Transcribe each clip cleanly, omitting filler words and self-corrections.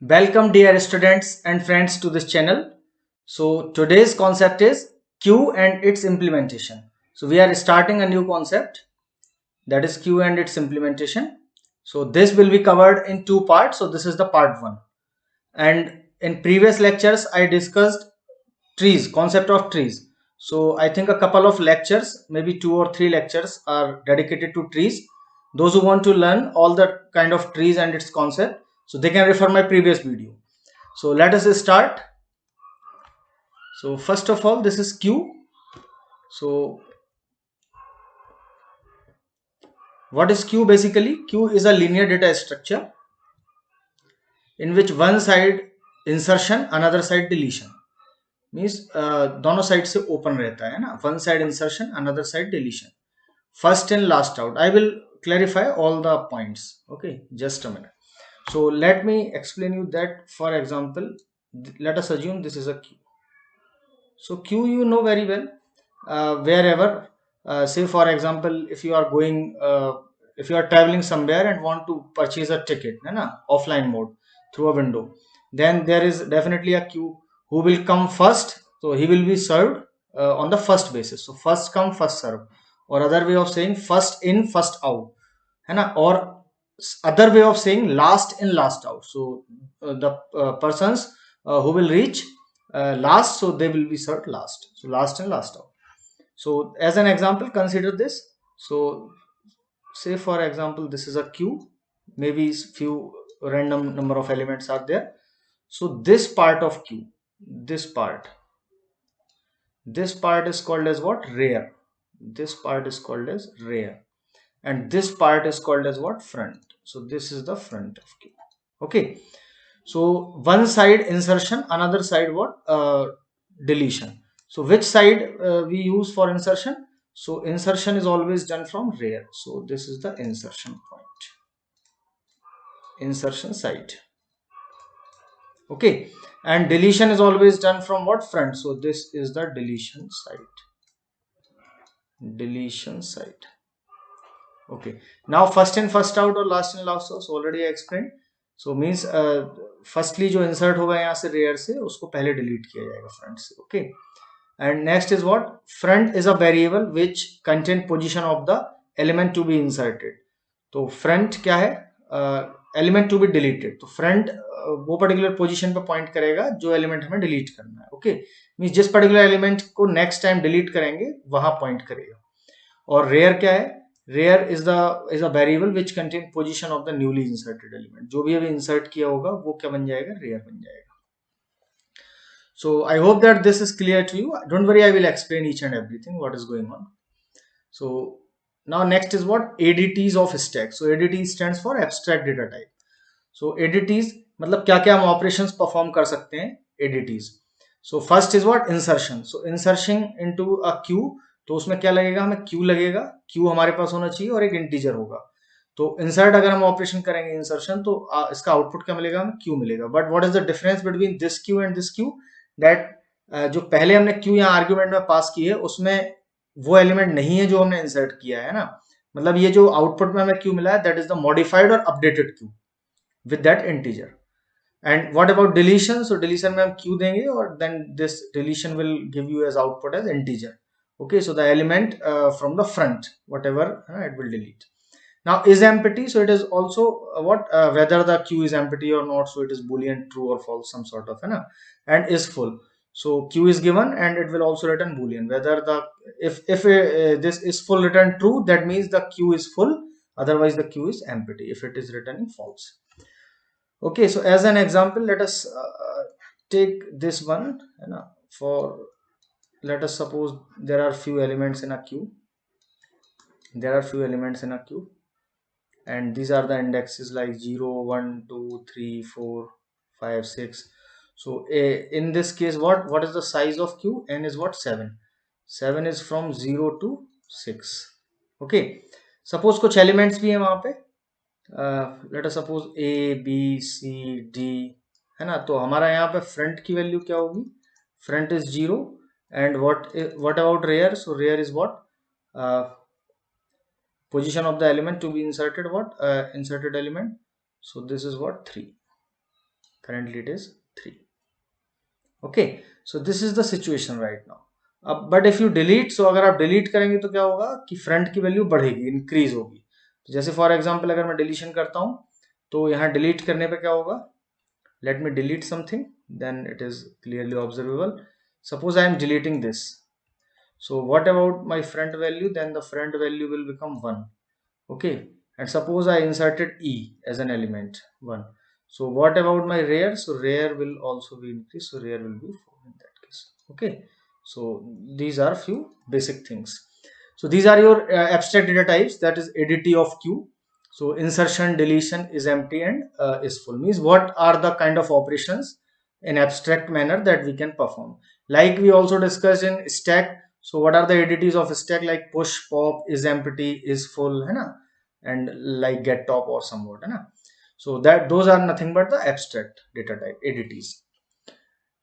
Welcome dear students and friends to this channel. So today's concept is Q and its implementation. So we are starting a new concept, that is Q and its implementation. So this will be covered in two parts. So this is the part 1. And in previous lectures I discussed trees, concept of trees. So I think a couple of lectures, maybe 2 or 3 lectures are dedicated to trees. Those who want to learn all the kind of trees and its concept, so they can refer my previous video. So let us start. So first of all, this is Q. So what is Q basically? Q is a linear data structure in which one side insertion, another side deletion. Means दोनों side से open रहता है ना, one side insertion, another side deletion, first in last out. I will clarify all the points. Okay, just a minute. So let me explain you that. For example, let us assume this is a Q. So Q you know very well. Wherever, say for example, if you are going, if you are traveling somewhere and want to purchase a ticket, na, offline mode through a window, then there is definitely a queue. Who will come first? So he will be served on the first basis. So first come first serve, or other way of saying first in first out, है ना, or other way of saying last in last out. So the persons who will reach last, so they will be served last. So last in last out. So as an example, consider this. So say for example, this is a queue, maybe few random number of elements are there. So this part of queue, this part is called as what? Rear. This part is called as rear, and this part is called as what? Front. So this is the front of queue. Okay, so one side insertion, another side what? Deletion. So which side we use for insertion? So insertion is always done from rear. So this is the insertion point, insertion side. Okay, and deletion is always done from what? Front. So this is the deletion side. Deletion side. Okay, now first in first out or last in last out, so already I explained. So means firstly जो insert होगा यहाँ से rear से, उसको पहले delete किया जाएगा front से. Okay, and next is what? Front is a variable which contain position of the element to be inserted. तो front क्या है? Element to be deleted. तो front वो particular position पे point करेगा जो element हमें delete करना है. Okay, means जिस particular element को next time delete करेंगे वहाँ point करेगा. और rear क्या है? Rear is a variable which contain position of the newly inserted element. जो भी अभी insert किया होगा वो क्या बन जाएगा? Rear बन जाएगा. So I hope that this is clear to you. Don't worry, I will explain each and everything what is going on. So now next is what? ADTs of stack. So ADT stands for abstract data type. So ADTs मतलब क्या क्या हम operations perform कर सकते हैं ADTs. So first is what? Insertion. So insertion into a queue. तो उसमें क्या लगेगा? हमें क्यू लगेगा. क्यू हमारे पास होना चाहिए और एक इंटीजर होगा. तो इंसर्ट अगर हम ऑपरेशन करेंगे इंसर्शन, तो इसका आउटपुट क्या मिलेगा? हमें क्यू मिलेगा. But what is the difference between this Q and this Q? That जो पहले हमने क्यू यहाँ आर्ग्यूमेंट में पास की है उसमें वो एलिमेंट नहीं है जो हमने इंसर्ट किया है ना. मतलब ये जो आउटपुट में हमें क्यू मिला है, दैट इज द मॉडिफाइड और updated queue with that integer. And what about deletion? So deletion में हम क्यू देंगे और then this deletion will give you as output as integer. Okay, so the element from the front, whatever it will delete. Now is empty, so it is also what? Whether the queue is empty or not, so it is boolean true or false, some sort of, and is full. So queue is given and it will also return boolean. Whether the if this is full return true, that means the queue is full. Otherwise the queue is empty if it is returning false. Okay, so as an example, let us take this one, for let us suppose there are few elements in a queue. There are few elements in a queue and these are the indexes like 0 1 2 3 4 5 6. So in this case what is the size of queue? N is what? 7 is from 0 to 6. Okay, suppose कुछ elements भी हैं वहां पे. let us suppose A B C D, है ना. तो हमारा यहाँ पे front की वैल्यू क्या होगी? Front is 0. And what about rear? So rear is what? Position of the element to be inserted, what? Inserted element. So this is what? 3. currently it is 3. Okay, so this is the situation right now. अब but if you delete, सो अगर आप delete करेंगे तो क्या होगा कि front की value बढ़ेगी, इंक्रीज होगी. तो जैसे फॉर एग्जांपल अगर मैं डिलीशन करता हूं तो यहाँ डिलीट करने पे क्या होगा, let me delete something, then it is clearly observable. Suppose I am deleting this, so what about my front value? Then the front value will become 1. Okay, and suppose I inserted e as an element 1, so what about my rear? So rear will also be increased, so rear will be 4 in that case. Okay, so these are few basic things. So these are your abstract data types, that is ADT of Q. So insertion, deletion is empty and is full, means what are the kind of operations in abstract manner that we can perform. Like we also discussed in stack. So what are the ADTs of stack? Like push, pop, is empty, is full, है ना, and like get top or somewhat, है ना. So that those are nothing but the abstract data type ADTs.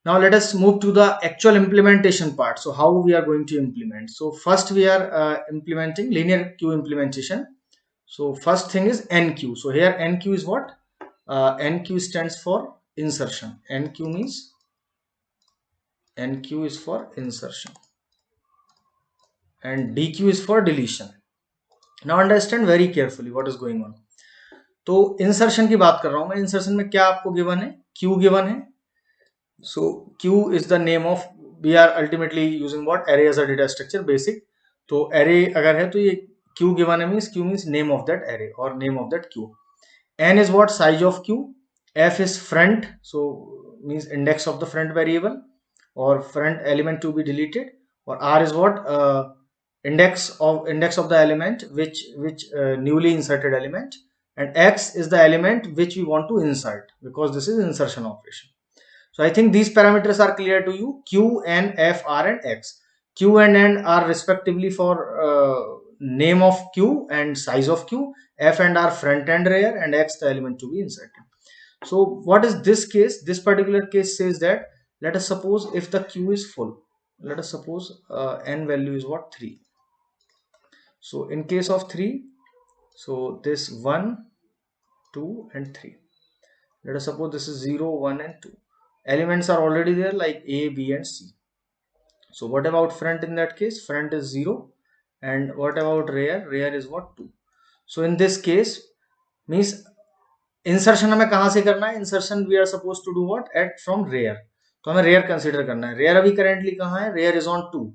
Now let us move to the actual implementation part. So how we are going to implement? So first we are implementing linear queue implementation. So first thing is NQ. So here NQ is what? NQ stands for insertion. NQ means NQ is for insertion and DQ is for deletion. Now understand very carefully what is going on. तो insertion की बात कर रहा हूं मैं. Insertion में क्या आपको गिवन है? क्यू गिवन है. So Q is the name of, we are ultimately using what? Array as a data structure, basic. तो array अगर है तो ये Q given है, means Q means name of that array or name of that Q. N is what? Size of Q. F is front, so means index of the front variable or front element to be deleted. Or R is what? Index of the element which newly inserted element. And X is the element which we want to insert, because this is insertion operation. So I think these parameters are clear to you. Q, N, F, R and X. Q and N are respectively for name of Q and size of Q. F and R front and rear, and X the element to be inserted. So what is this case? This particular case says that, let us suppose if the Q is full, let us suppose N value is what? 3. So in case of 3, so this 1, 2 and 3. Let us suppose this is 0, 1 and 2. Elements are already there like A, B and C. So what about front in that case? Front is 0. And what about rear? Rear is what? 2. So in this case, means insertion हमें कहाँ से करना है? Insertion we are supposed to do what? At from rear. तो हमें rear consider करना है. Rear अभी currently कहाँ है? Rear is on 2.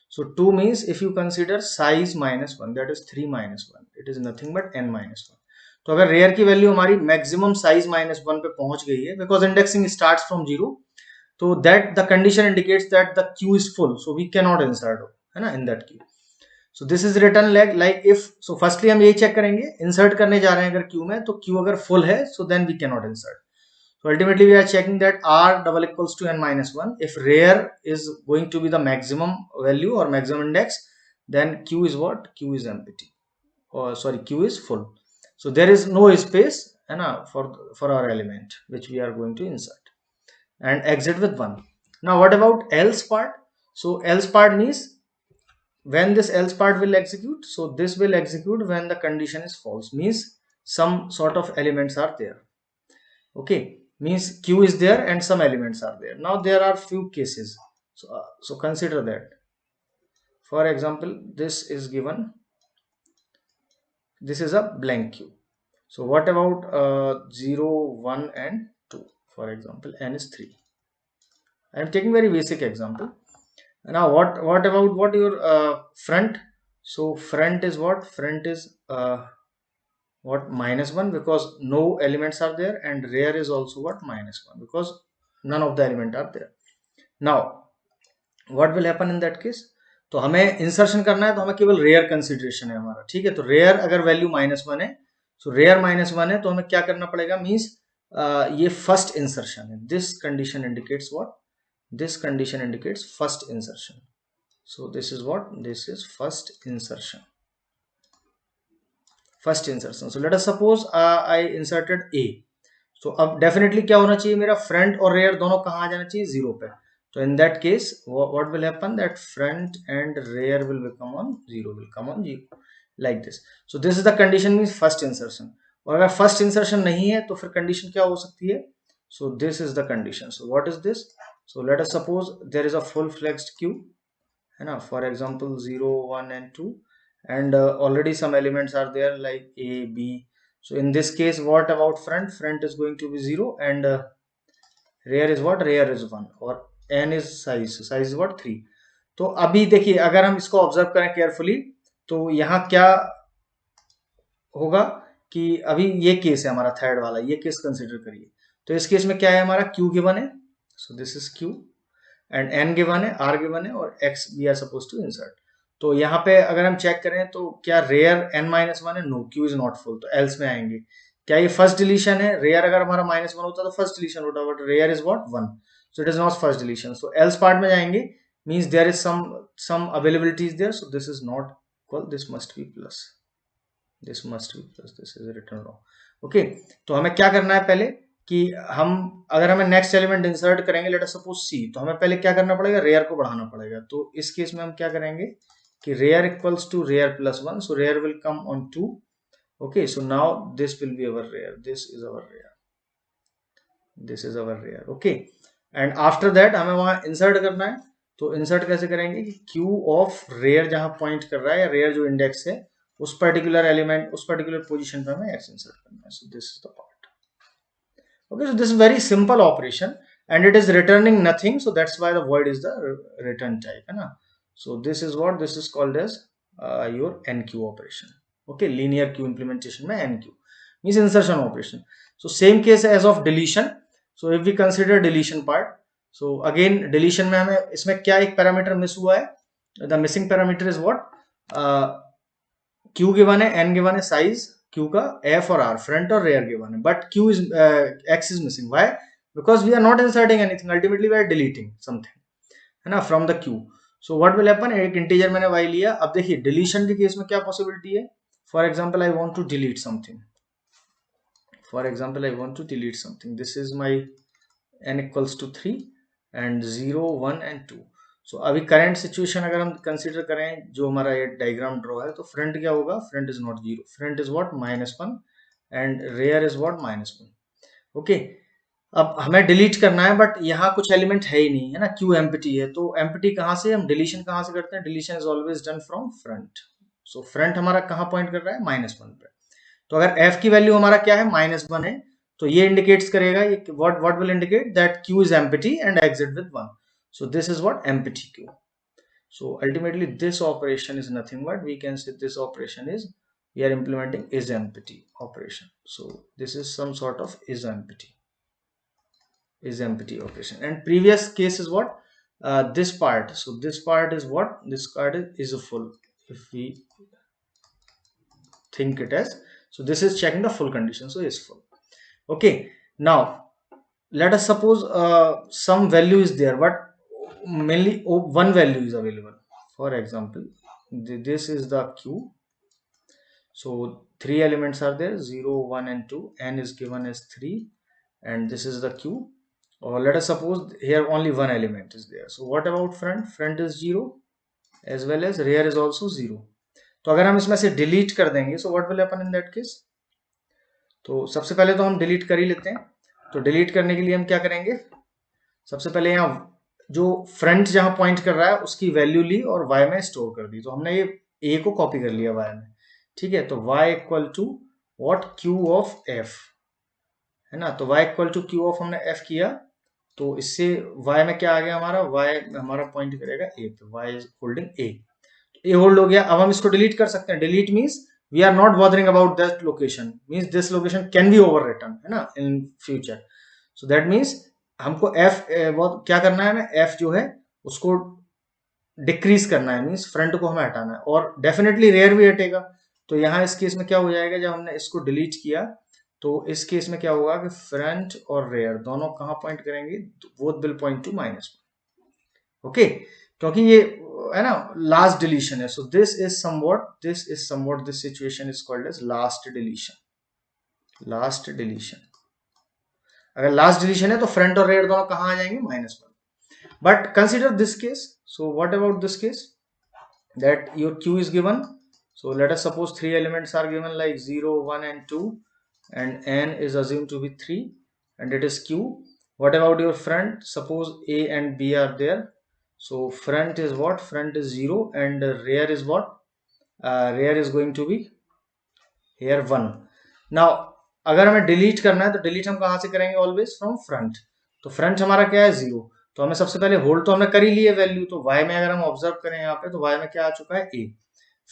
So 2 means if you consider size minus 1, that is 3 minus 1. It is nothing but n minus 1. तो अगर rare की वैल्यू हमारी मैक्सिमम साइज माइनस 1 पे पहुंच गई है, बिकॉज इंडेक्सिंग स्टार्ट्स फ्रॉम 0, तो that the condition indicates that the queue is full, so we can not insert, है ना, in that queue. So this is return like if. So firstly हम ये check करेंगे, इंसर्ट करने जा रहे हैं अगर क्यू में, तो क्यू अगर फुल है so then we can not insert. So ultimately we are checking that r double equals to n minus 1. If rear is going to be the maximum value or maximum index, then q is what? Q is empty. Or sorry, q is full. So there is no space for our element which we are going to insert, and exit with 1. Now what about else part? So else part means when this else part will execute. So this will execute when the condition is false, means some sort of elements are there. Okay, means q is there and some elements are there. Now there are few cases, so consider that. For example, this is given, this is a blank q. So what about 0, 1 and 2? For example, n is 3. I am taking very basic example. Now what about what your front? So front is what? Front is what? Minus 1, because no elements are there, and rear is also what? Minus 1, because none of the element are there. Now what will happen in that case? तो हमें insertion करना है तो हमें केवल rare consideration है हमारा, ठीक है. तो रेयर अगर वैल्यू -1 है, सो रेयर -1 है, तो हमें क्या करना पड़ेगा? मींस ये फर्स्ट इंसर्शन है. This condition indicates what? This condition indicates first insertion. So this is what? This is first insertion. First insertion. So let us suppose I inserted A. So अब definitely क्या होना चाहिए? मेरा front और rare दोनों कहाँ आ जाना चाहिए? 0 पे. So in that case, what will happen? That front and rear will become on 0, will come on 0, like this. So this is the condition, means first insertion. और अगर first insertion नहीं है तो फिर condition क्या हो सकती है? So this is the condition. So what is this? So let us suppose there is a full flexed queue, for example 0, 1 and 2, and already some elements are there like A, B. So in this case, what about front? Front is going to be 0, and rear is what? Rear is 1, और n is size. So size is what? 3. तो अभी देखिए, अगर हम इसको observe करें carefully, तो यहाँ क्या होगा कि अभी ये केस है हमारा थर्ड वाला, ये केस कंसिडर करिए। तो इस केस में क्या है, हमारा Q गिवन है, so this is Q, and n given है, R गिवन है, और x we are suppose to insert. तो यहाँ पे अगर हम चेक करें तो क्या रेयर n-1 है? No, Q is not full, तो एल्स में आएंगे। क्या ये फर्स्ट डिलीशन है? रेयर अगर हमारा -1 होता तो फर्स्ट डिलीशन होता, but rear is what? 1, so it is not first deletion. So else part में जाएंगे, means there is some availability is there, so this is not equal, this must be plus, this must be plus, this is return wrong. Okay, तो हमें क्या करना है पहले कि हम अगर हमें नेक्स्ट एलिमेंट इंसर्ट करेंगे, लेट अस सपोज C, तो हमें पहले क्या करना पड़ेगा? रेयर को बढ़ाना पड़ेगा। तो इस केस में हम क्या करेंगे कि rear equals to rear plus 1, so rear will come on 2। Okay, so now this will be our rear, this is our rear, this is our rear. Okay, and after that हमें वहां insert करना है। तो insert कैसे करेंगे कि Q of rare जहां point कर रहा है, या रेयर जो इंडेक्स है, उस पर्टिकुलर एलिमेंट, उस पर्टिकुलर पोजीशन पे हमें x इंसर्ट करना है। So this is the part. Okay, so this is very simple operation, and it is returning nothing, so that's why the void is the return type, है ना? So this is what this is called as your NQ operation. Okay, linear queue implementation में NQ means insertion operation. So same case as of deletion. So if we consider deletion part, so again deletion में हमें इसमें क्या एक parameter miss हुआ है? The missing parameter is what? Q given है, N given है, साइज Q का, F और R, फ्रंट और रेयर गिवन है, but Q is X is missing. Why? Because we are not inserting anything, ultimately we are deleting something, है ना, from the Q। So what will happen, एक integer मैंने Y लिया। अब देखिए deletion के केस में क्या पॉसिबिलिटी है? For example I want to delete something, for example I want to delete something, this is my n equals to 3 and 0, 1 and 2। So अभी करंट सिचुएशन अगर हम कंसीडर करें, जो हमारा ये डायग्राम ड्रॉ है, तो फ्रंट क्या होगा? Front is not 0, front is what? -1, and rear is what? -1। Okay, अब हमें डिलीट करना है, बट यहाँ कुछ एलिमेंट है ही नहीं, है ना, Q एम्प्टी है। तो एम्प्टी कहाँ से, हम डिलीशन कहाँ से करते हैं? Deletion is always done from front. So front हमारा कहाँ पॉइंट कर रहा है? -1 पे। तो अगर f की वैल्यू हमारा क्या है? -1 है, तो ये इंडिकेट्स करेगा, ये what will indicate that Q is empty and exit with 1. So this is what? Empty Q. So ultimately this operation is nothing but, we can say this operation is, we are implementing is empty operation. So this is some sort of is empty operation. And previous case is what? This part. So this part is what? This part is a full, if we think it as, so this is checking the full condition, so is full. Okay, now let us suppose some value is there, but mainly one value is available. For example, this is the Q, so 3 elements are there, 0, 1 and 2, n is given as 3, and this is the Q. Or let us suppose here only one element is there. So what about front? Front is 0 as well as rear is also 0. तो अगर हम इसमें से delete कर देंगे, so what will happen in that case? तो सबसे पहले तो हम डिलीट कर ही लेते हैं। तो डिलीट करने के लिए हम क्या करेंगे? सबसे पहले यहाँ जो फ्रंट जहां पॉइंट कर रहा है उसकी वैल्यू ली और y में स्टोर कर दी। तो हमने ये a को कॉपी कर लिया y में, ठीक है। तो y equal to what? Q of f, है ना। तो y equal to Q of हमने f किया, तो इससे y में क्या आ गया हमारा? y हमारा पॉइंट करेगा a पे, y is holding a, a hold हो गया। अब हम इसको डिलीट कर सकते हैं। Delete means we are not bothering about that location, means this location can be overwritten, है ना, in future. So that means हमको f क्या करना है, हमें f जो है उसको डिक्रीज करना है, मीन्स फ्रंट को हमें हटाना है, और डेफिनेटली रेयर भी हटेगा। तो यहाँ इस केस में क्या हो जाएगा, जब हमने इसको डिलीट किया तो इस केस में क्या होगा कि फ्रंट और रेयर दोनों कहाँ पॉइंट करेंगे? Both will point to -1। Okay, क्योंकि ये है ना लास्ट डिलीशन है। So this is somewhat this situation is called as last deletion. Last deletion, अगर लास्ट डिलीशन है तो फ्रंट और रेयर दोनों कहां आ जाएंगे? -1। But consider this case. So what about this case, that your Q is given. So let us suppose 3 elements are given like 0, 1 and 2, and n is assumed to be 3, and it is Q. What about your front? Suppose A and B are there. So front is what? Front is 0 and rear is what? Rear is going to be here 1. Now अगर हमें delete करना है तो delete हम कहाँ से करेंगे? Always from front. तो फ्रंट हमारा क्या है? 0. तो हमें सबसे पहले होल्ड तो हमने कर ही लिए वैल्यू, तो y में अगर हम ऑब्जर्व करें यहाँ पे तो y में क्या आ चुका है? a.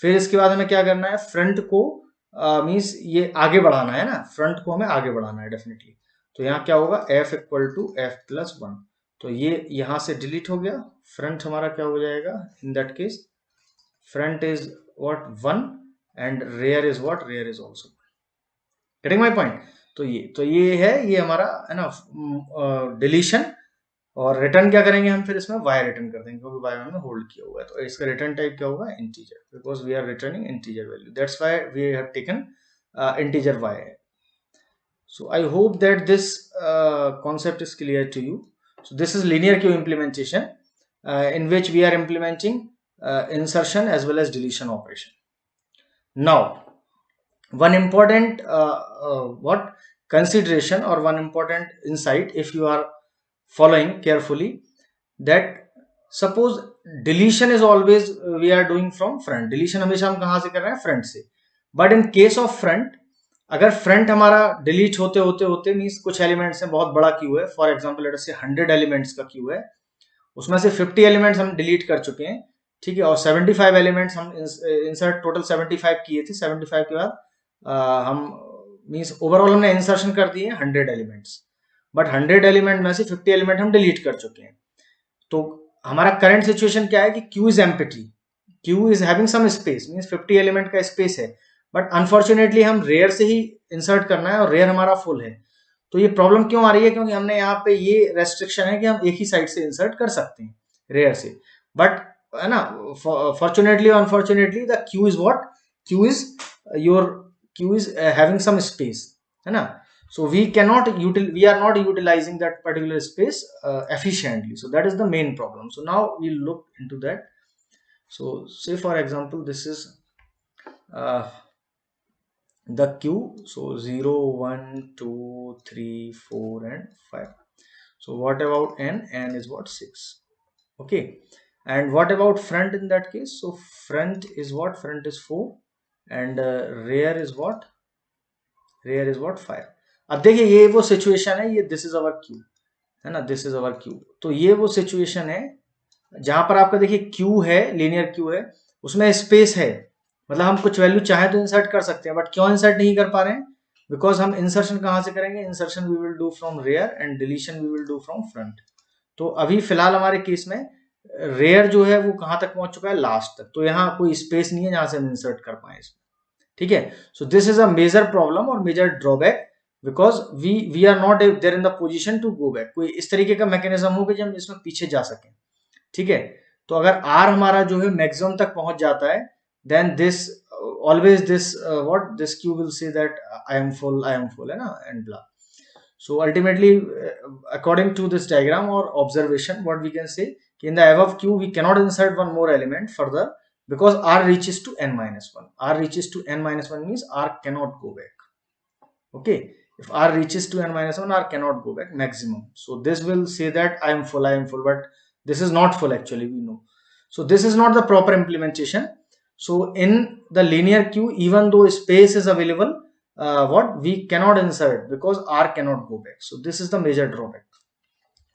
फिर इसके बाद हमें क्या करना है? फ्रंट को मीन्स ये आगे बढ़ाना है ना, फ्रंट को हमें आगे बढ़ाना है डेफिनेटली. तो यहाँ क्या होगा? f equal to F plus 1. तो ये यहाँ से डिलीट हो गया. फ्रंट हमारा क्या हो जाएगा? इन that case front is what? 1 and rear is what? Rear is also. Getting my point? तो ये है, ये हमारा है ना डिलीशन. और रिटर्न क्या करेंगे हम? फिर इसमें y रिटर्न कर देंगे क्योंकि y हमने होल्ड किया हुआ है. तो इसका रिटर्न टाइप क्या होगा? Integer, because we are returning integer value. That's why we have taken integer y. So I hope that this concept is clear to you. So this is linear queue implementation in which we are implementing insertion as well as deletion operation. Now one important what consideration or one important insight, if you are following carefully, that suppose deletion is always we are doing from front. deletion हमेशा हम कहाँ से कर रहे हैं? front से. but in case of front, अगर front हमारा डिलीट होते होते होते मीन्स कुछ एलिमेंट्स हैं, बहुत बड़ा क्यू है, फॉर एग्जांपल लेट अस से 100 एलिमेंट्स का क्यू है, उसमें से 50 एलिमेंट्स हम डिलीट कर चुके हैं, ठीक है, और 75 एलिमेंट्स हम इंसर्ट टोटल 75 किए थे. 75 के बाद हम मीन्स ओवरऑल हमने इंसर्शन कर दिए 100 एलिमेंट्स, बट 100 एलिमेंट में से 50 एलिमेंट हम डिलीट कर चुके हैं. तो हमारा करंट सिचुएशन क्या है कि queue is empty, queue is having some space, means 50 element का स्पेस है, बट अनफॉर्चुनेटली हम रेयर से ही इंसर्ट करना है और रेयर हमारा फुल है. तो ये प्रॉब्लम क्यों आ रही है? क्योंकि हमने यहाँ पे ये रेस्ट्रिक्शन है कि हम एक ही साइड से इंसर्ट कर सकते हैं रेयर से, बट है ना, फॉर्चुनेटली और unfortunately the queue is what? Queue is your queue is having some space, है ना. So we are not utilizing that particular space efficiently. So that is the main problem. So now we'll look into that. So say for example this is the queue. So 0 1 2 3 4 and 5. So what about n? N is what? 6. Okay. And what about front in that case? So front is what? Front is 4 and rear is what? Rear is what? 5. अब देखिए ये वो situation है, ये this is our Q, है ना, this is our Q. तो ये वो सिचुएशन है जहां पर आपका देखिए क्यू है, लीनियर क्यू है, उसमें स्पेस है, मतलब हम कुछ वैल्यू चाहे तो इंसर्ट कर सकते हैं, बट क्यों इंसर्ट नहीं कर पा रहे हैं? बिकॉज हम इंसर्शन कहां से करेंगे? Insertion we will do from rear and deletion we will do from front. तो अभी फिलहाल हमारे केस में रेयर जो है वो कहां तक पहुंच चुका है? लास्ट तक. तो यहाँ कोई स्पेस नहीं है जहां से हम इंसर्ट कर पाए इसमें, ठीक है. So this is a major problem और major drawback, because we are not there in the position to go back. कोई इस तरीके का मैकेनिज्म हो कि जब हम इसमें पीछे जा सकें, ठीक है. तो अगर आर हमारा जो है मैक्सिमम तक पहुंच जाता है, then this always this what this queue will say that I am full, है ना, and blah. So ultimately according to this diagram or observation, what we can say, in the above queue we cannot insert one more element further because r reaches to n minus 1. R reaches to n minus 1 means r cannot go back. Okay, if r reaches to n minus 1, r cannot go back maximum. So this will say that I am full, but this is not full actually, we know. So this is not the proper implementation. So in the linear queue, even though space is available, what we cannot insert because r cannot go back. So this is the major drawback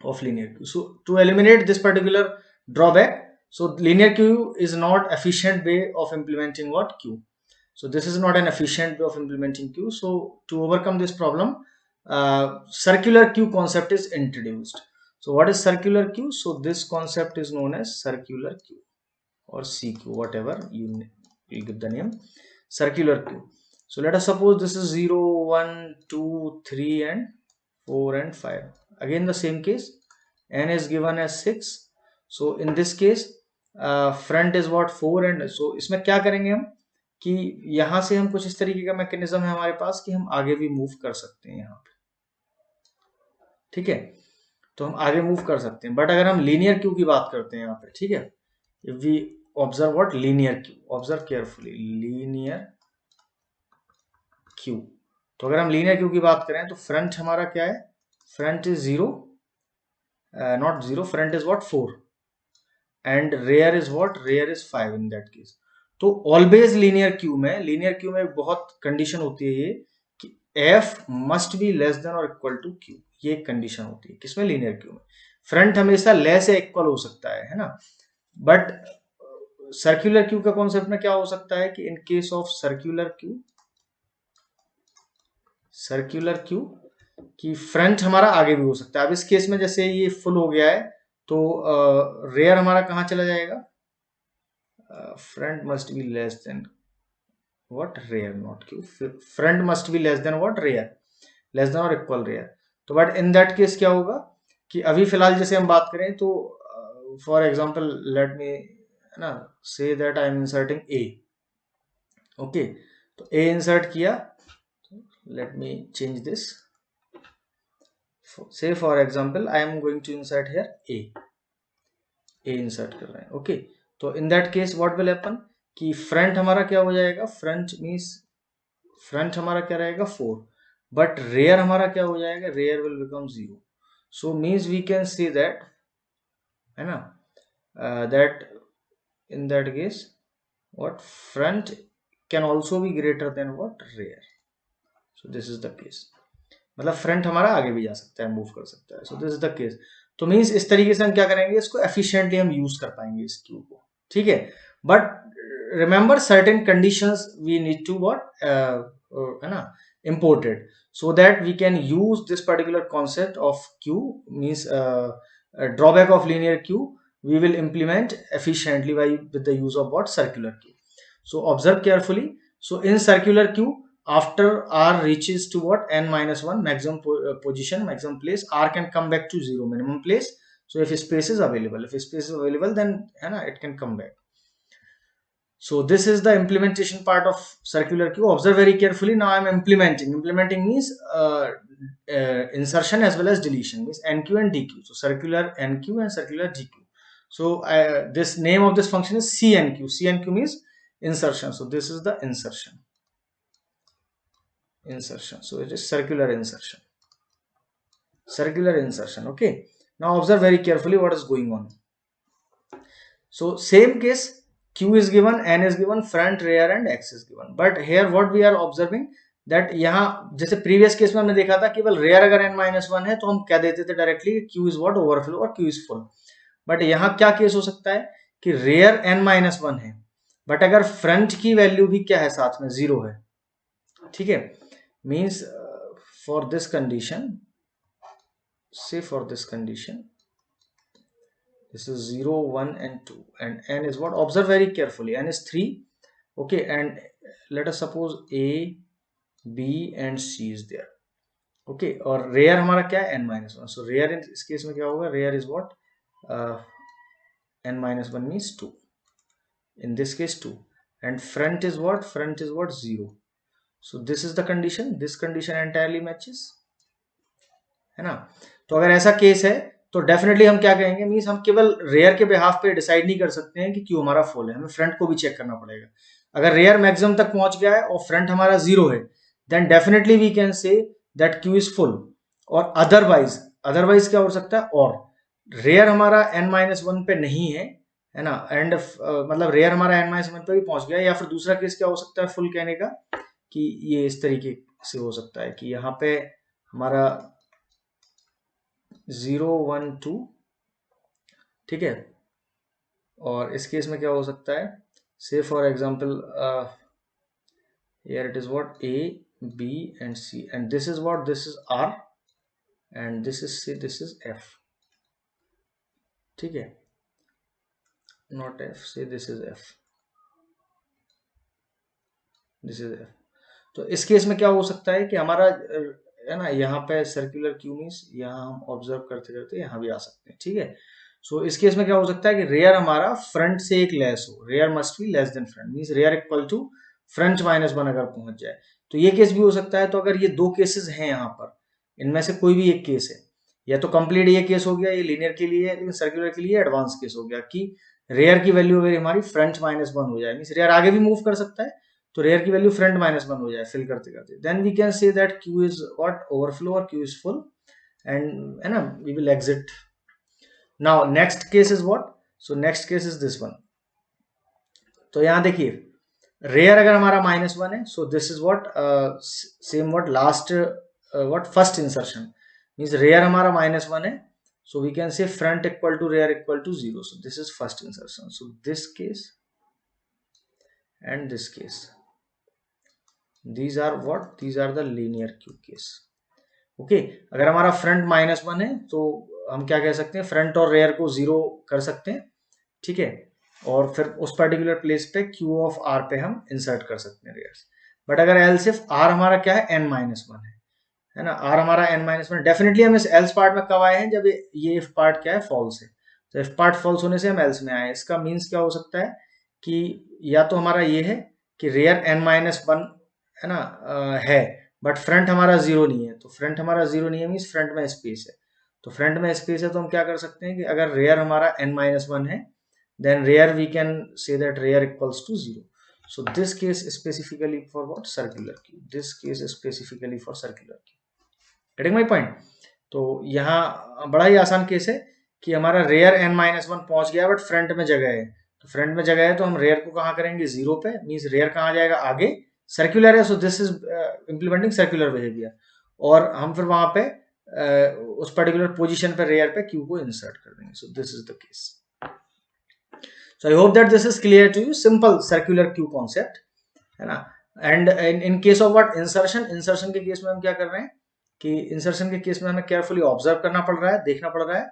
of linear queue. So to eliminate this particular drawback, so linear queue is not efficient way of implementing what? Queue. So this is not an efficient way of implementing queue. So to overcome this problem, circular queue concept is introduced. So what is circular queue? So this concept is known as circular queue or CQ, whatever you give the name, circular queue. So let us suppose this is 0 1 2 3 and 4 and 5. Again the same case, n is given as 6. So in this case front is what? 4. and so इसमें क्या करेंगे हम कि यहां से हम कुछ इस तरीके का मैकेनिज्म है हमारे पास कि हम आगे भी मूव कर सकते हैं यहाँ पे, ठीक है. तो हम आगे मूव कर सकते हैं, बट अगर हम लीनियर क्यू की बात करते हैं यहाँ पे, ठीक है, if we observe what? Linear queue. Observe carefully, linear queue. तो अगर हम linear queue की बात करें तो फ्रंट हमारा क्या है? front is 0, not 0, front is what, 4, and rear is what, rear is 5 in that case. तो ऑलवेज लीनियर क्यू में बहुत कंडीशन होती है ये कि F must be less than और इक्वल टू क्यू, ये कंडीशन होती है किसमें, लीनियर क्यू में. फ्रंट हमेशा लेस या इक्वल हो सकता है ना. बट सर्कुलर क्यू का कॉन्सेप्ट में क्या हो सकता है कि इन केस ऑफ सर्कुलर क्यू कि फ्रंट हमारा आगे भी हो सकता है. अब इस केस में जैसे ये फुल हो गया है तो रेयर हमारा कहाँ चला जाएगा, front must be less than what, rear, not queue. Front must be less than what, rear, less than और इक्वल रेयर. तो बट इन दैट केस क्या होगा कि अभी फिलहाल जैसे हम बात करें तो फॉर एग्जांपल लेट मी ना say that I am inserting A. Okay, तो ए इंसर्ट किया, let me change this. say for example I am going to insert here a insert कर रहे हैं. ओके, तो in that case what will happen कि front हमारा क्या हो जाएगा, front means front हमारा क्या रहेगा 4, but rear हमारा क्या हो जाएगा, rear will become 0. so means we can say that है ना that in that case what, front can also be greater than what, rear. so this is the case, मतलब फ्रंट हमारा आगे भी जा सकता है, मूव कर सकता है. So this is the case. तो मींस इस तरीके से हम क्या करेंगे, इसको एफिशिएंटली हम यूज कर पाएंगे इस क्यू को. ठीक है, but remember certain conditions we need to what, है ना, imported, so that we can use this particular concept of queue. Means drawback of linear queue we will implement efficiently by with the use of what, circular queue. So observe carefully. So in circular queue, after r reaches to what, n minus 1 maximum position, maximum place, r can come back to 0 minimum place. So if space is available, then it can come back. So this is the implementation part of circular queue. Observe very carefully. Now I am implementing means insertion as well as deletion, means nq and dq. So circular nq and circular dq. So this name of this function is cnq. Cnq means insertion. So this is the insertion. So it is circular insertion. Okay, now observe very carefully what is going on. So same case, q is given, n is given, front, rear and x is given. But here what we are observing that यहाँ जैसे previous case में हमने देखा था केवल rear अगर n-1 है तो हम क्या देते थे directly, q is what, overflow और q is full. बट यहाँ क्या केस हो सकता है कि rear n-1 है बट अगर फ्रंट की वैल्यू भी क्या है, साथ में 0 है. ठीक है, means for this condition, say for this condition, this is 0, 1 and 2 and n is what, observe very carefully, n is 3. okay, and let us suppose a, b and c is there. okay, और rear हमारा क्या है, n-1. so rear इस case में क्या होगा, rear is what, n-1 means 2, in this case 2, and front is what, 0. so this is the condition, this condition entirely matches, है ना. तो अगर ऐसा केस है तो डेफिनेटली हम क्या कहेंगे, मींस हम केवल रेयर के बिहाफ पे डिसाइड नहीं कर सकते हैं कि क्यू हमारा फुल है, हमें फ्रंट को भी चेक करना पड़ेगा. अगर रेयर मैक्सिमम तक पहुंच गया है और फ्रंट हमारा 0 है, then definitely we can say that queue is full. और अदरवाइज क्या हो सकता है, और रेयर हमारा n-1 पे नहीं है ना, एंड मतलब रेयर हमारा n-1 पे भी पहुंच गया. या फिर दूसरा केस क्या हो सकता है फुल कहने का, कि ये इस तरीके से हो सकता है कि यहाँ पे हमारा 0, 1, 2, ठीक है. और इस केस में क्या हो सकता है, से for example here it is what, a, b and c, and this is what, this is r and this is c, this is f. ठीक है, not f, say this is f, this is f. तो इस case में क्या हो सकता है कि हमारा है ना, यहाँ पे सर्कुलर क्यू मींस यहाँ हम ऑब्जर्व करते करते यहाँ भी आ सकते हैं. ठीक है, सो इस केस में क्या हो सकता है कि रेयर हमारा फ्रंट से एक लेस हो, rear must be less than front, means rear equal to front -1 अगर पहुंच जाए तो ये केस भी हो सकता है. तो अगर ये दो केसेस हैं यहाँ पर, इनमें से कोई भी एक केस है, या तो कंप्लीट ये केस हो गया, ये लीनियर के लिए, लेकिन सर्कुलर के लिए एडवांस केस हो गया कि रेयर की वैल्यू अगर हमारी फ्रंट -1 हो जाए, मींस रेयर आगे भी मूव कर सकता है, तो रेयर की वैल्यू फ्रंट -1 हो जाए फिल करते करते, then we can say that queue is what, overflow और क्यू इज फुल. एंड है ना, we will exit. Now next case is what? So next case is this one. तो यहां देखिए, रेयर अगर हमारा -1 है, so this is what same what last what first insertion means rear हमारा -1 है, so we can say front equal to rear equal to 0. So this is first insertion. So this case and this case, these are what? These are the linear Q case. Okay, अगर हमारा front -1 है तो हम क्या कह सकते हैं, front और रेयर को 0 कर सकते हैं. ठीक है, और फिर उस पर्टिकुलर प्लेस पे Q ऑफ R पे हम इंसर्ट कर सकते हैं रेयर्स. बट अगर एल्स इफ R हमारा क्या है, n-1 है ना, R हमारा n-1, डेफिनेटली हम इस एल्स पार्ट में कब आए हैं, जब ये इफ पार्ट क्या है, फॉल्स है. तो इफ पार्ट फॉल्स होने से हम एल्स में आए हैं. इसका मीन्स क्या हो सकता है कि या तो हमारा ये है कि रेयर n-1 है ना है, बट फ्रंट हमारा 0 नहीं है. तो फ्रंट हमारा 0 नहीं है मीन्स फ्रंट में स्पेस है. तो फ्रंट में स्पेस है तो हम क्या कर सकते हैं कि अगर रेयर हमारा n-1 है, then rear we can say that rear equals to 0. So this case is specifically for what? Circular Q. This case is specifically for circular Q. Getting my point? तो यहाँ बड़ा ही आसान केस है कि हमारा rare n-1 पहुंच गया but front में जगह है. तो फ्रंट में जगह है तो हम रेयर को कहाँ करेंगे, 0 पे. मीन्स रेयर कहाँ जाएगा, आगे. सर्कुलर है, so this is implementing circular behaviour. और हम फिर वहां पे उस पर्टिकुलर पोजीशन पे रेयर पे क्यू को इंसर्ट कर देंगे. सो this is the case. So I hope that this is clear to you. Simple circular Q concept है ना. And in case of what? Insertion के केस में हम क्या कर रहे हैं कि इंसर्शन के केस में हमें केयरफुली ऑब्जर्व करना पड़ रहा है, देखना पड़ रहा है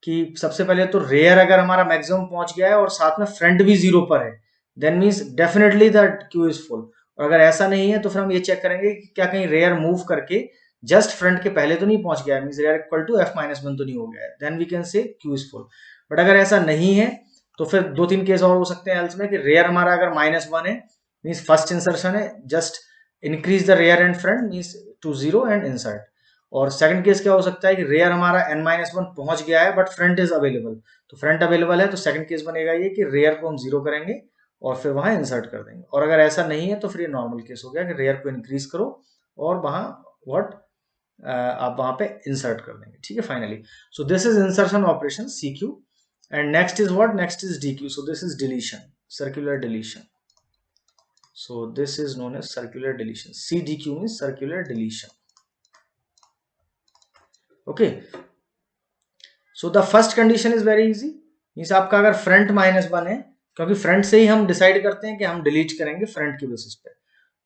कि सबसे पहले तो रेयर अगर हमारा मैक्सिमम पहुंच गया है और साथ में फ्रंट भी 0 पर है, then means definitely that queue is full. और अगर ऐसा नहीं है तो फिर हम ये चेक करेंगे कि क्या कहीं रेयर मूव करके जस्ट फ्रंट के पहले तो नहीं पहुंच गया, means rare equal to f-1 तो नहीं हो गया है, then we can say queue is full. But अगर ऐसा नहीं है तो फिर 2-3 केस और हो सकते हैं एल्स में कि रेयर हमारा अगर -1 है, मींस फर्स्ट इंसर्शन है, just increase the rear and front means to 0 and insert. और सेकंड केस क्या हो सकता है कि रेयर हमारा n-1 पहुंच गया है बट फ्रंट इज अवेलेबल. तो फ्रंट अवेलेबल है तो सेकंड केस बनेगा ये कि रेयर को हम 0 करेंगे और फिर वहां इंसर्ट कर देंगे. और अगर ऐसा नहीं है तो फिर ये नॉर्मल केस हो गया कि रेयर को इंक्रीज करो और वहां व्हाट आप वहां पे इंसर्ट कर देंगे. ठीक है, finally. So this is insertion operation CQ. And next is what? Next is DQ. So this is deletion, circular deletion. So this is known as circular deletion. CDQ means circular deletion. Okay. So the first condition is very easy. Means आपका अगर front -1 है, क्योंकि front से ही हम decide करते हैं कि हम डिलीट करेंगे फ्रंट की बेसिस पे.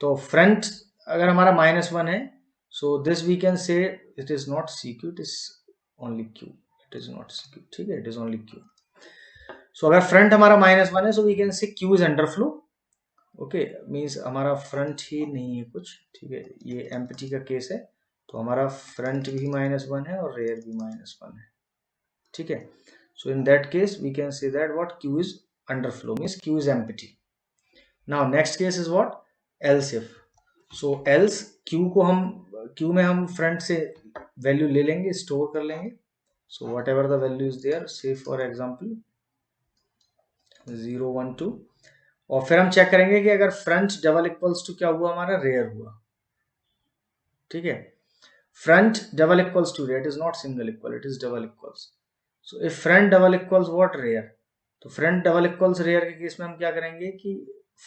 तो फ्रंट अगर हमारा -1 है, so this we can say it is not CQ, it is only Q. It is not CQ. ठीक है, it is only Q. So अगर फ्रंट हमारा -1 है, so we can say Q is underflow. Okay, means हमारा front ही नहीं है कुछ. ठीक है, ये एम्प्टी का केस है, तो हमारा फ्रंट भी -1 है और रेयर भी -1 है. ठीक है, so in that case we can say that what Q is underflow means Q is empty. Now next case is what? Else if. So else Q में हम फ्रंट से वैल्यू ले लेंगे, स्टोर कर लेंगे. So whatever the value is there, say for example 0, 1, 2. और फिर हम चेक करेंगे कि अगर फ्रंट डबल इक्वल्स टू क्या हुआ, हमारा रेयर हुआ. ठीक है, front double equals to rear, it is not single equal, it is double equals. So if front double equals what? Rear. तो फ्रंट डबल इक्वल्स रेयर के केस में हम क्या करेंगे कि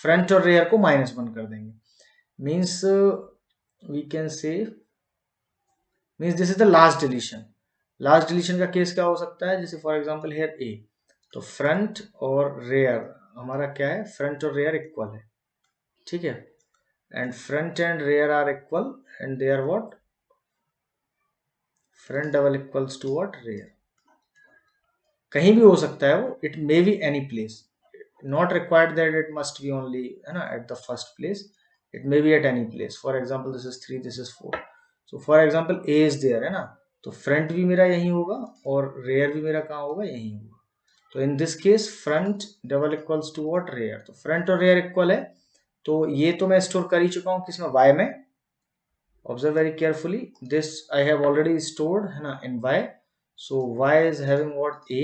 फ्रंट और रेयर को -1 कर देंगे. Means we can say means this is the last deletion. Last deletion का केस क्या हो सकता है, जैसे फॉर एग्जाम्पल हेयर A. तो फ्रंट और रेयर हमारा क्या है, फ्रंट और रेयर इक्वल है. ठीक है, and front and rear are equal and they are what? Front double equals to what? Rear. कहीं भी हो सकता है वो, it may be any place, not required that it must be only है ना at the first place, it may be at any place. For example this is 3, this is 4. So for example A is there है ना, तो front भी मेरा यही होगा और रेयर भी मेरा कहाँ होगा, यही होगा. तो in this case front double equals to what? Rear. तो फ्रंट और रेयर इक्वल है, तो ये तो मैं स्टोर कर ही चुका हूँ किसमें, Y में. Observe very carefully, this I have already stored है ना in Y. So Y is having what? A.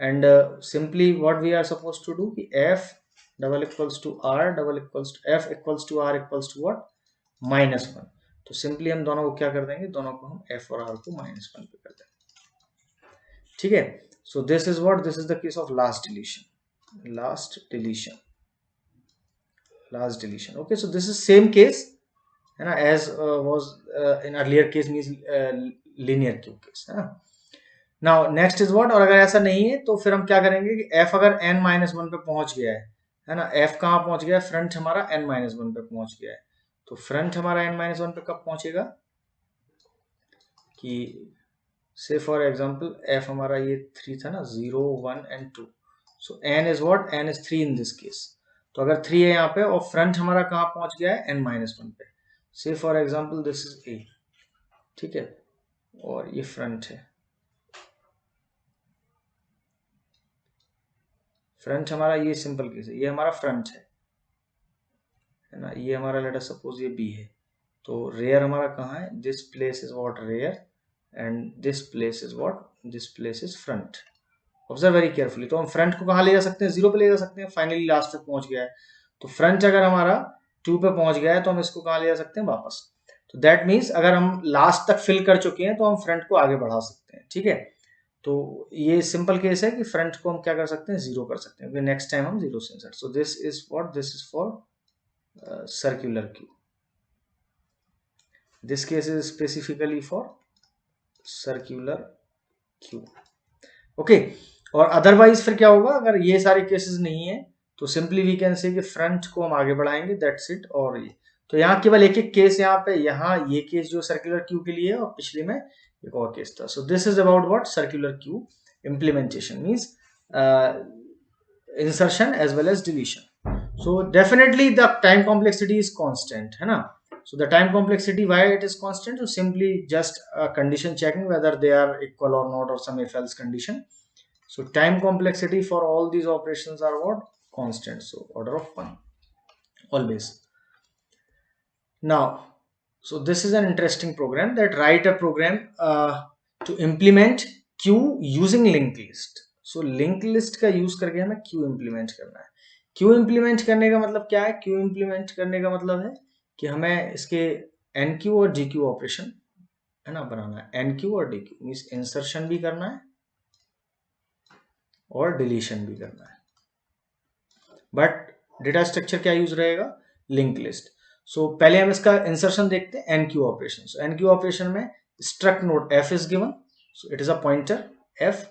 And simply what we are suppose to do कि F double equals to R double equals to F equals to R equals to what? -1. तो simply हम दोनों को क्या कर देंगे, दोनों को हम f और r को -1 पे कर देंगे, ठीक है। So this is what, this is the case of last deletion. Okay, so this is same case है ना as was in earlier case, means linear queue case, है ना। नाउ नेक्स्ट इज व्हाट, और अगर ऐसा नहीं है तो फिर हम क्या करेंगे कि f अगर n-1 पे पहुंच गया है ना, f कहां पहुंच गया है, फ्रंट हमारा n-1 पे पहुंच गया है। तो फ्रंट हमारा n-1 पे कब पहुंचेगा कि से फॉर एग्जांपल f हमारा ये 3 था ना, 0 1 and 2, so n is what, n is 3 in this case. तो अगर 3 है यहाँ पे और फ्रंट हमारा कहां पहुंच गया है, n-1 पे, से for example this is a, ठीक है, और ये फ्रंट है, फ्रंट हमारा ये सिंपल केस है, ये हमारा फ्रंट है ना, ये हमारा लेट अस सपोज ये बी है। तो रेयर हमारा कहाँ है, this place is what rear and this place is what, this place is front. Observe very carefully. तो हम फ्रंट को कहाँ ले जा सकते हैं, 0 पे ले जा सकते हैं, फाइनली लास्ट तक पहुंच गया है। तो फ्रंट अगर हमारा 2 पे पहुंच गया है तो हम इसको कहाँ ले जा सकते हैं, वापस। तो दैट मीन्स अगर हम लास्ट तक फिल कर चुके हैं तो हम फ्रंट को आगे बढ़ा सकते हैं, ठीक है। तो ये सिंपल केस है कि फ्रंट को हम क्या कर सकते हैं, 0 कर सकते हैं, नेक्स्ट टाइम हम 0 से insert. So this is what, this is for circular cube. This case is specifically for circular cube. Okay, और अदरवाइज फिर क्या होगा, अगर ये सारे केसेस नहीं है तो सिंपली वी कैन से कि फ्रंट को हम आगे बढ़ाएंगे, दैट्स इट। और ये तो यहाँ केवल एक एक केस, यहाँ पे यहाँ ये केस जो सर्कुलर क्यूब के लिए है और पिछले में एक और केस था। सो this is about what, circular cube implementation, means insertion as well as deletion. So definitely the time complexity is constant, है ना। So the time complexity, why it is constant? So simply just condition checking whether they are equal or not, or some if else condition. So time complexity for all these operations are what, constant, so order of 1 always. Now, so this is an interesting program, that write a program to implement queue using linked list. So linked list का use करके हमें queue implement करना है। Q implement करने का मतलब क्या है, क्यू इम्प्लीमेंट करने का मतलब है कि हमें इसके एन क्यू और डी क्यू ऑपरेशन है ना बनाना है। एन क्यू और डी क्यू मीन्स इंसर्शन भी करना है और डिलीशन भी करना है, बट डेटा स्ट्रक्चर क्या यूज रहेगा, लिंक लिस्ट। सो पहले हम इसका इंसर्शन देखते हैं, enqueue operation. So enqueue operation में struct node F is given, so it is a pointer F,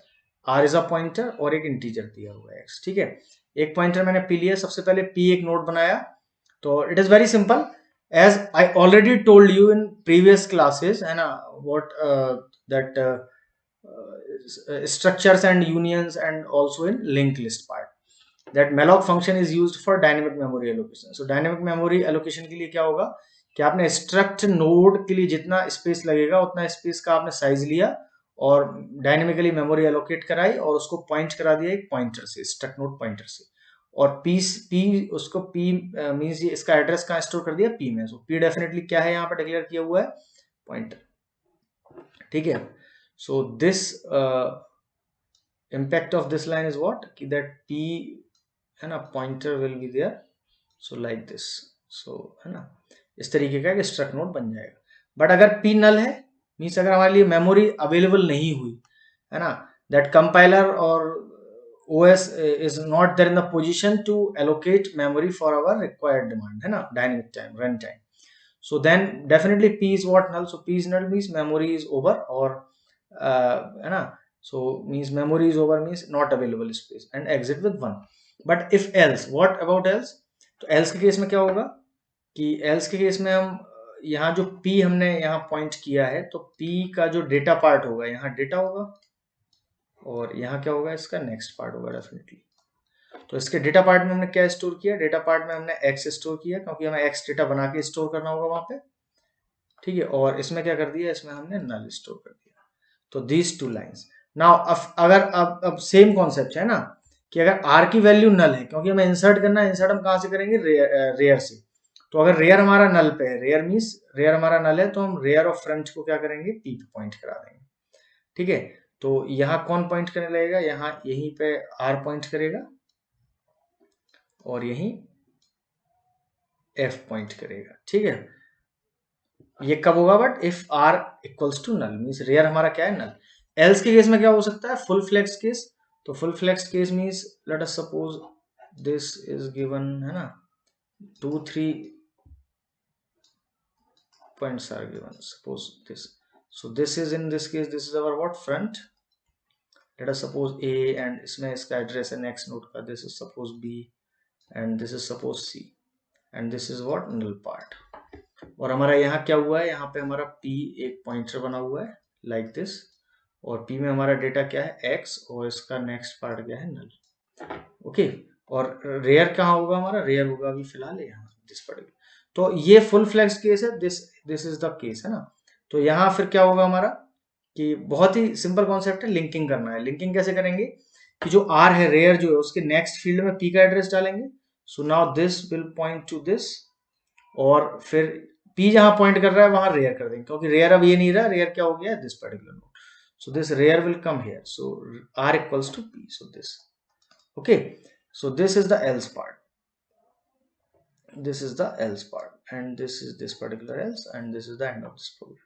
R is a pointer और एक इंटीजर दिया हुआ है एक्स, ठीक है। एक पॉइंटर मैंने पी लिया, सबसे पहले पी एक नोड बनाया। तो it is very simple, as I already told you in previous classes, है ना, what that structures and unions, and also in linked list part, that malloc function is used for dynamic memory allocation. So dynamic memory allocation के लिए क्या होगा कि आपने struct node के लिए जितना स्पेस लगेगा उतना स्पेस का आपने साइज लिया और डायनेमिकली मेमोरी एलोकेट कराई और उसको पॉइंट करा दिया एक पॉइंटर से, struct node पॉइंटर से। और p उसको p मींस ये इसका एड्रेस कहाँ स्टोर कर दिया, p में। सो p डेफिनेटली क्या है यहाँ पर डिक्लेयर किया हुआ है, पॉइंटर, ठीक है। So this impact of this line is what, that p है ना, pointer will be there, so like this, so है ना, इस तरीके का एक struct node बन जाएगा। बट अगर p null है, मीन्स अगर हमारे लिए मेमोरी अवेलेबल नहीं हुई है ना, that compiler or OS is not there in the position to allocate memory for our required demand, है ना, dynamic time, run time. So then definitely p is what, null. So p is null means memory is over, or है ना, so means memory is over means not available space, and exit with 1. But if else, what about else? तो else के case में क्या होगा कि else के case में हम यहाँ जो p हमने यहाँ पॉइंट किया है, तो p का जो डेटा पार्ट होगा, यहाँ डेटा होगा और यहाँ क्या होगा, इसका नेक्स्ट पार्ट होगा डेफिनेटली। तो इसके डेटा पार्ट में हमने क्या स्टोर किया, डेटा पार्ट में हमने x स्टोर किया, क्योंकि हमें x डेटा बना के स्टोर करना होगा वहां पे, ठीक है। और इसमें क्या कर दिया, इसमें हमने नल स्टोर कर दिया। तो दीज टू लाइंस। नाउ अगर अब सेम कॉन्सेप्ट है ना कि अगर r की वैल्यू नल है, क्योंकि हमें इंसर्ट करना है, इंसर्ट हम कहां से करेंगे, रेयर से। तो अगर रेयर हमारा नल पे है, रेयर मीन्स रेयर हमारा नल है, तो हम रेयर ऑफ फ्रंट को क्या करेंगे, p पे पॉइंट करा देंगे, ठीक है। तो यहाँ कौन पॉइंट करने लगेगा, यहाँ यहीं पे r पॉइंट करेगा और यहीं f पॉइंट करेगा, ठीक है। ये कब होगा, but if R equals to null, means rear हमारा क्या है, नल। एल्स के केस में क्या हो सकता है, फुल फ्लेक्स केस। तो full flex case means let us suppose this is given, है ना, 2-3 points are given, suppose this. So this is, in this case, this is our what, front. Let us suppose A, and इसमें इसका address है next node का, this is suppose B, and this is suppose C, and this is what, null part. और हमारा यहाँ क्या हुआ है, यहाँ पे हमारा P एक पॉइंटर बना हुआ है like this, और P में हमारा डेटा क्या है, X, और इसका नेक्स्ट पार्ट क्या है, null. ओके, और रेयर कहाँ होगा हमारा, रेयर होगा अभी फिलहाल यहाँ दिस पर्टिकुलर। तो ये फुल फ्लेक्स केस है, दिस इज द केस, है ना। तो यहाँ फिर क्या होगा हमारा, कि बहुत ही सिंपल कॉन्सेप्ट है, लिंकिंग करना है। लिंकिंग कैसे करेंगे, कि जो आर है, रेयर जो है, उसके नेक्स्ट फील्ड में पी का एड्रेस डालेंगे। सो now this will point to this, और फिर पी जहां पॉइंट कर रहा है वहां रेयर कर देंगे, क्योंकि रेयर अब ये नहीं रहा, रेयर क्या हो गया, this particular node. So this rear will come here, so R equals to P, so this, okay. So this is the else part, this is the else part, and this is this particular else, and this is the end of this program.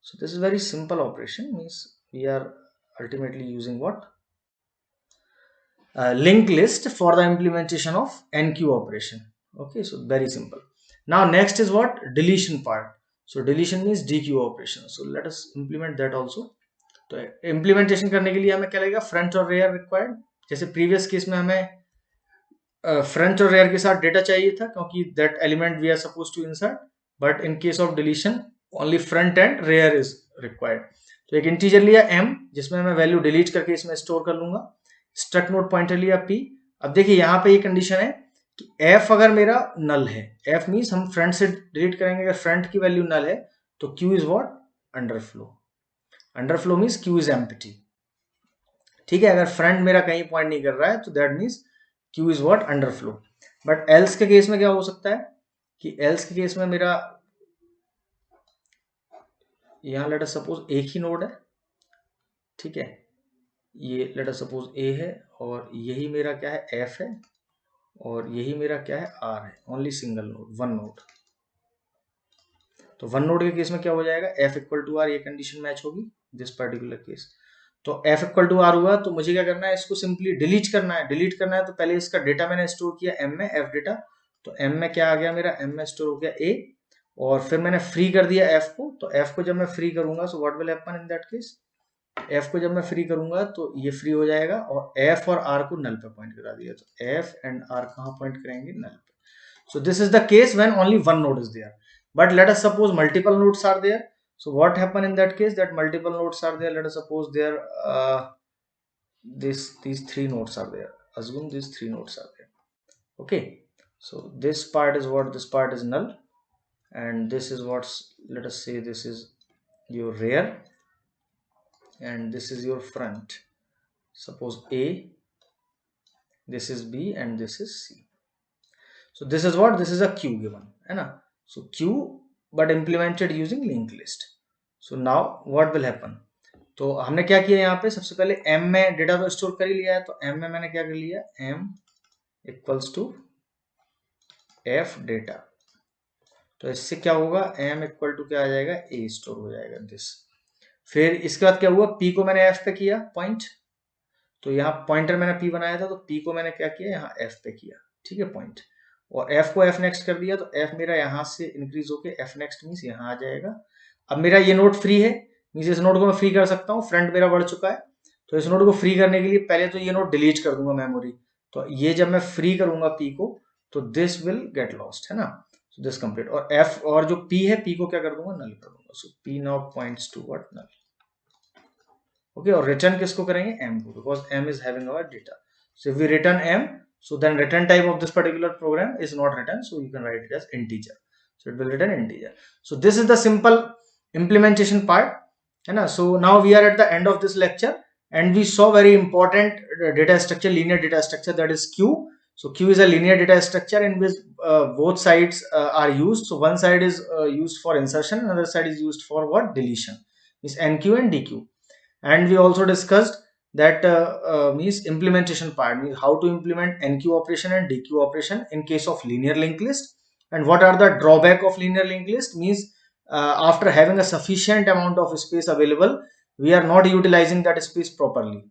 So this is very simple operation, means we are ultimately using what, linked list for the implementation of NQ operation. Okay, so very simple. Now next is what, deletion part. So deletion means DQ operation, so let us implement that also. तो implementation करने के लिए हमें क्या लगेगा, front और rear required। जैसे previous case में हमें फ्रंट और रेयर के साथ डेटा चाहिए था, क्योंकि that element we are suppose to insert, but in case of deletion only front and rear is required. तो एक इंटीजर लिया m, जिसमें मैं वैल्यू डिलीट करके इसमें स्टोर कर लूंगा। स्ट्रक्ट नोड पॉइंटर लिया p। अब देखिए यहाँ पे ये कंडीशन है कि f अगर मेरा नल है, f मीन्स हम फ्रंट से डिलीट करेंगे, अगर फ्रंट की वैल्यू नल है तो q is what, underflow. Underflow means q is empty, ठीक है। अगर फ्रंट मेरा कहीं पॉइंट नहीं कर रहा है तो that means Q is what, underflow. But else के केस में क्या हो सकता है, कि एल्स के केस में मेरा यहां लेट अस सपोज एक ही नोड है, ठीक है, ये लेट अस सपोज A है, और यही मेरा क्या है, F है, और यही मेरा क्या है, R है, only single node, one node. तो वन नोड के केस में क्या हो जाएगा, F इक्वल टू R, ये कंडीशन मैच होगी दिस पर्टिकुलर केस। तो F इक्वल टू R हुआ, तो मुझे क्या करना है, इसको सिंपली डिलीट करना है। डिलीट करना है तो पहले इसका डेटा मैंने स्टोर किया M में, F डेटा। तो M में क्या आ गया मेरा, M में स्टोर हो गया A, और फिर मैंने फ्री कर दिया F को। तो F को जब मैं फ्री करूंगा, सो what will happen in that case, F को जब मैं फ्री करूंगा तो ये फ्री हो जाएगा, और F और R को नल पे पॉइंट करा दिया। तो F एंड R कहाँ पॉइंट करेंगे, नल पे। So this is the case when only one node is there, but let us suppose multiple nodes are there. So what happen in that case, that multiple nodes are there, let us suppose there these three nodes are there, assume these three nodes are there, okay. So this part is what, this part is null, and this is what's, let us say this is your rear, and this is your front, suppose A, this is B, and this is C. So this is what, this is a queue given, है ना। So queue but implemented using linked list. So now what will happen, तो हमने क्या किया यहाँ पे, सबसे पहले M में डेटा तो स्टोर कर ही लिया है। तो M में मैंने क्या कर लिया, M equals to F data. तो इससे क्या होगा, M इक्वल टू क्या आ जाएगा, A स्टोर हो जाएगा दिस। फिर इसके बाद क्या हुआ, P को मैंने F पे किया पॉइंट, तो यहाँ पॉइंटर मैंने P बनाया था, तो P को मैंने क्या किया, यहाँ F पे किया, ठीक है, पॉइंट। और F को F नेक्स्ट कर दिया, तो F मेरा यहाँ से इंक्रीज होके F नेक्स्ट मीन्स यहाँ आ जाएगा। अब मेरा ये नोड फ्री है, मीन्स इस नोड को मैं फ्री कर सकता हूँ, फ्रंट मेरा बढ़ चुका है। तो इस नोड को फ्री करने के लिए पहले तो ये नोड डिलीट कर दूंगा मेमोरी। तो ये जब मैं फ्री करूंगा P को, तो दिस विल गेट लॉस्ट, है ना। सो दिस कंप्लीट, और F और जो P है, P को क्या कर दूंगा, नल कर दूंगा। So P now points to what, null, okay. और रिटर्न किसको करेंगे, M को, because M is having our data. So if we return M, so then return type of this particular program is not written, so you can write it as integer, so it will return integer. So this is the simple implementation part, है ना। So now we are at the end of this lecture, and we saw very important data structure, linear data structure, that is Q. So Q is a linear data structure in which both sides are used. So one side is used for insertion, another side is used for what, deletion, is NQ and DQ. And we also discussed that means implementation part, means how to implement NQ operation and DQ operation in case of linear linked list, and what are the drawback of linear linked list, means after having a sufficient amount of space available, we are not utilizing that space properly.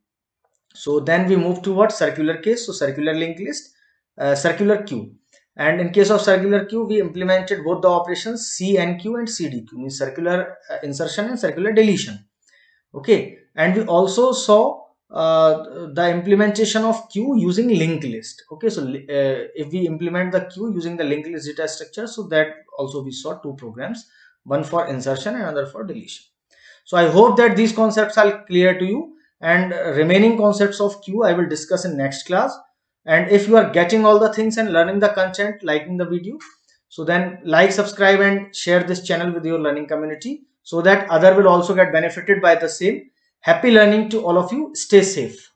So then we move towards circular case. So circular linked list, circular queue. And in case of circular queue, we implemented both the operations CNQ and CDQ, means circular insertion and circular deletion. Okay, and we also saw the implementation of queue using linked list. Okay, so if we implement the queue using the linked list data structure, so that also we saw two programs, one for insertion and another for deletion. So I hope that these concepts are clear to you, and remaining concepts of queue I will discuss in next class. And if you are getting all the things and learning the content, liking the video, so then like, subscribe and share this channel with your learning community, so that other will also get benefited by the same. Happy learning to all of you. Stay safe.